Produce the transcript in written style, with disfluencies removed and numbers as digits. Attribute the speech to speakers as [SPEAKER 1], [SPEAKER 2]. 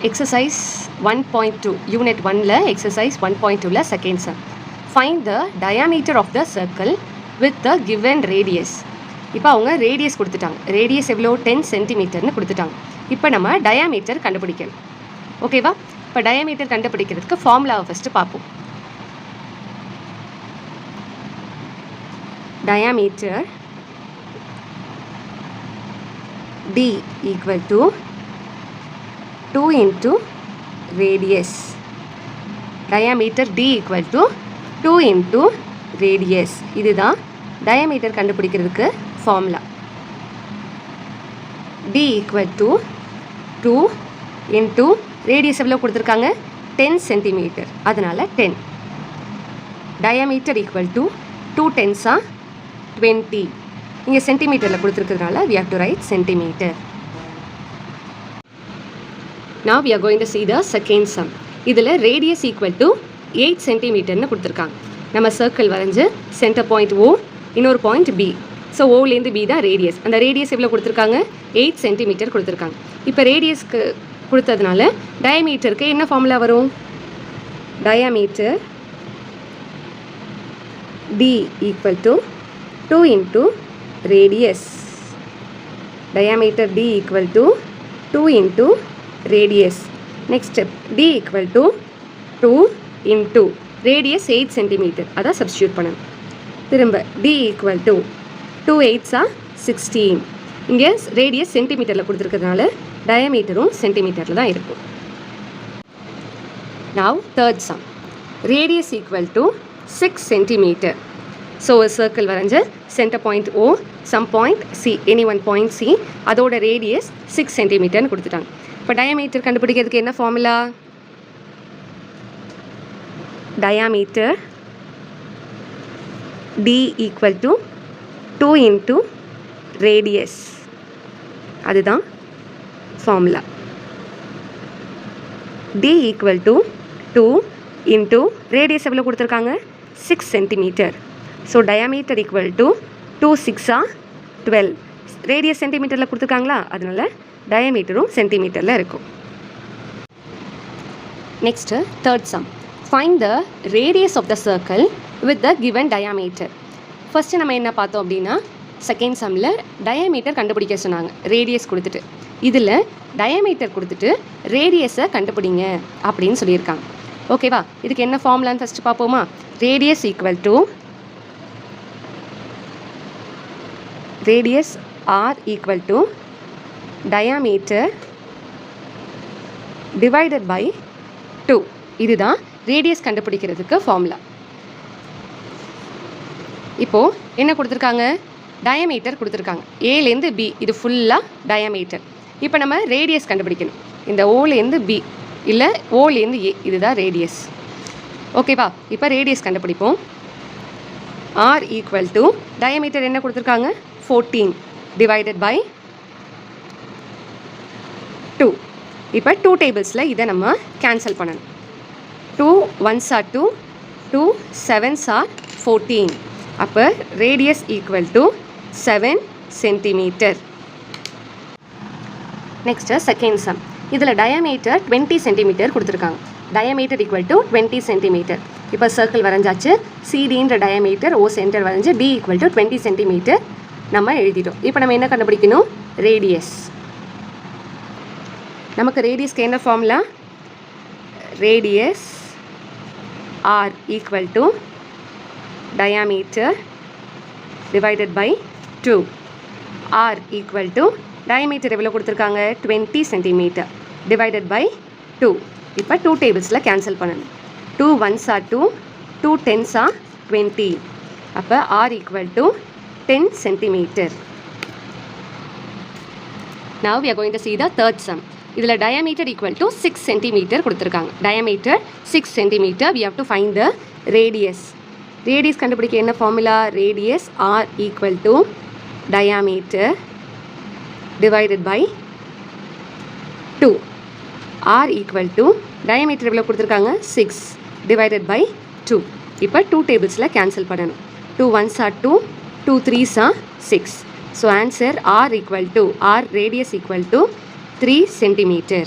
[SPEAKER 1] Exercise 1.2 Unit 1 Exercise 1.2 second sum. Find the diameter of the circle with the given radius. இப்போ அவங்க radius கொடுத்துட்டாங்க. Radius எவ்வளோ 10 சென்டிமீட்டர்னு கொடுத்துட்டாங்க. இப்போ நம்ம டயாமீட்டர் கண்டுபிடிக்கணும். ஓகேவா? இப்போ டயாமீட்டர் கண்டுபிடிக்கிறதுக்கு ஃபார்முலாவை ஃபஸ்ட்டு பார்ப்போம். Diameter D equal to 2 into radius. Diameter D equal to 2 into radius. இதுதான் diameter கண்டுபிடிக்கிறதுக்கு formula. D equal to 2 into radius எவ்வளோ கொடுத்துருக்காங்க 10 centimeter. அதனால 10. Diameter equal to 2 tens are 20. இங்கே சென்டிமீட்டரில் கொடுத்துருக்கிறதுனால we have to write centimeter. Now we are going to see the second sum. இதில் radius equal to 8 centimeterன்னு கொடுத்துருக்காங்க. நம்ம circle வரைஞ்சு centre point O, இன்னொரு point B. So ஓலேருந்து B தான் radius. அந்த radius எவ்வளோ கொடுத்துருக்காங்க 8 சென்டிமீட்டர் கொடுத்துருக்காங்க. இப்போ ரேடியஸ்க்கு கொடுத்ததுனால டயமீட்டருக்கு என்ன ஃபார்முலா வரும்? Diameter D equal to 2 into radius. Diameter D equal to 2 into radius. Next step, D equal to 2 into radius 8 centimeter. அதான் substitute பண்ணணும். திரும்ப D equal to 2 8s are 16. இங்கே ரேடியஸ் சென்டிமீட்டரில் கொடுத்துருக்கிறதுனால டயமீட்டரும் சென்டிமீட்டரில் தான் இருக்கும். Now third sum. Radius equal to 6 centimeter. So ஒரு circle வரைஞ்ச centre point O, some point C, any one point C, அதோட radius 6 சென்டிமீட்டர்னு கொடுத்துட்டாங்க. இப்போ டயாமீட்டர் கண்டுபிடிக்கிறதுக்கு என்ன formula? Diameter D equal to 2 into radius. அதுதான் formula. D equal to 2 into radius எவ்வளோ கொடுத்துருக்காங்க 6 சென்டிமீட்டர். So diameter equal to 2 6 12. ரேடியஸ் சென்டிமீட்டரில் கொடுத்துருக்காங்களா, அதனால டயாமீட்டரும் சென்டிமீட்டரில் இருக்கும். Next third sum. Find the radius of the circle with the given diameter. First நம்ம என்ன பார்த்தோம் அப்படின்னா, செகண்ட் சம்மில் டயாமீட்டர் கண்டுபிடிக்க சொன்னாங்க ரேடியஸ் கொடுத்துட்டு. இதில் டயாமீட்டர் கொடுத்துட்டு ரேடியஸை கண்டுபிடிங்க அப்படின்னு சொல்லியிருக்காங்க. ஓகேவா? இதுக்கு என்ன ஃபார்முலான்னு ஃபஸ்ட்டு பார்ப்போமா? Radius equal to radius R equal to diameter divided by 2. இதுதான் ரேடியஸ் கண்டுபிடிக்கிறதுக்கு ஃபார்முலா. இப்போது என்ன கொடுத்துருக்காங்க? டயாமீட்டர் கொடுத்துருக்காங்க. ஏலேருந்து B, இது ஃபுல்லாக டயாமீட்டர். இப்போ நம்ம ரேடியஸ் கண்டுபிடிக்கணும். இந்த ஓலேருந்து B இல்லை ஓலேருந்து A, இதுதான் ரேடியஸ். ஓகேவா? இப்போ ரேடியஸ் கண்டுபிடிப்போம். R equal to diameter என்ன கொடுத்துருக்காங்க 14 divided by 2. இப்போ 2 டேபிள்ஸில் இதை நம்ம கேன்சல் பண்ணணும். 2 1s are 2, 2 7s are 14. அப்போ radius equal to 7 centimetre. Next second sum. இதில் டயாமீட்டர் 20 சென்டிமீட்டர் கொடுத்துருக்காங்க. Diameter equal to 20 centimetre. இப்போ சர்க்கிள் வரைஞ்சாச்சு. சிடின்ற டயாமீட்டர், O சென்டர் வரைஞ்சி D ஈக்குவல் டு 20 சென்டிமீட்டர் நம்ம எழுதிட்டோம். இப்போ நம்ம என்ன கண்டுபிடிக்கணும்? ரேடியஸ். நமக்கு ரேடியஸ்க்கு என்ன formula? Radius R equal to diameter divided by 2. R equal to diameter எவ்வளோ கொடுத்துருக்காங்க 20 சென்டிமீட்டர் டிவைடட் பை 2. இப்போ 2 டேபிள்ஸில் கேன்சல் பண்ணணும். 2 1s are 2, 2 10s are 20. அப்போ R equal to 10 centimeter. Now we are going to see the third sum. இதில் diameter equal to 6 centimeter கொடுத்துருக்காங்க. Diameter 6 centimeter. We have to find the radius. Radius கண்டுபிடிக்க என்ன formula? Radius R equal to diameter divided by 2. R equal to diameter எவ்வளோ கொடுத்துருக்காங்க 6 divided by 2. இப்போ 2 டேபிள்ஸில் cancel பண்ணணும். 2 1s are 2, 2 3s are 6. So answer R equal to, R radius equal to 3 centimeter.